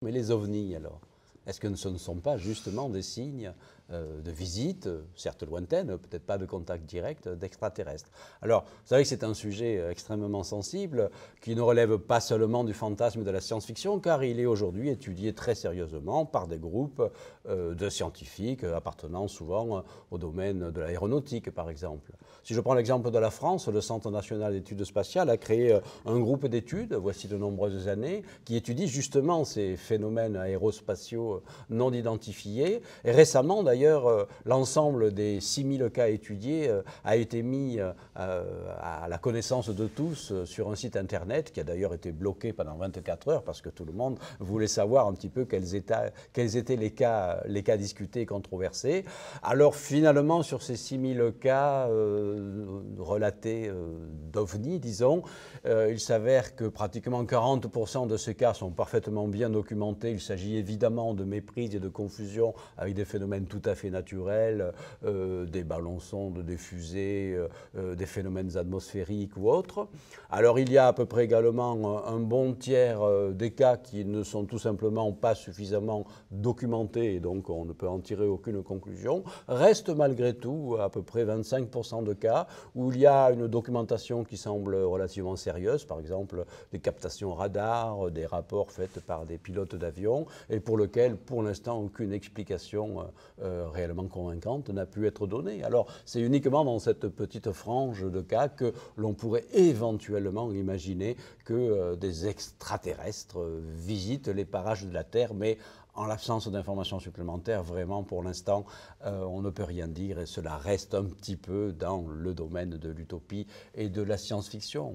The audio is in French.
Mais les ovnis, alors, est-ce que ce ne sont pas justement des signes de visite, certes lointaine, peut-être pas de contact direct, d'extraterrestres? Alors, vous savez que c'est un sujet extrêmement sensible, qui ne relève pas seulement du fantasme de la science-fiction, car il est aujourd'hui étudié très sérieusement par des groupes de scientifiques appartenant souvent au domaine de l'aéronautique, par exemple. Si je prends l'exemple de la France, le Centre national d'études spatiales a créé un groupe d'études, voici de nombreuses années, qui étudie justement ces phénomènes aérospatiaux non identifiés. Et récemment, d'ailleurs, l'ensemble des 6000 cas étudiés a été mis à la connaissance de tous sur un site internet qui a d'ailleurs été bloqué pendant 24 heures parce que tout le monde voulait savoir un petit peu quels étaient les cas discutés et controversés. Alors finalement, sur ces 6000 cas relatés d'OVNI, disons, il s'avère que pratiquement 40% de ces cas sont parfaitement bien documentés. Il s'agit évidemment de méprises et de confusion avec des phénomènes tout à fait naturels, des ballons-sondes, des fusées, des phénomènes atmosphériques ou autres. Alors il y a à peu près également un bon tiers des cas qui ne sont tout simplement pas suffisamment documentés et donc on ne peut en tirer aucune conclusion. Reste malgré tout à peu près 25% de cas où il y a une documentation qui semble relativement sérieuse, par exemple des captations radar, des rapports faits par des pilotes d'avion et pour lequel pour l'instant aucune explication réellement convaincante n'a pu être donnée. Alors c'est uniquement dans cette petite frange de cas que l'on pourrait éventuellement imaginer que des extraterrestres visitent les parages de la Terre, mais en l'absence d'informations supplémentaires, vraiment pour l'instant, on ne peut rien dire et cela reste un petit peu dans le domaine de l'utopie et de la science-fiction.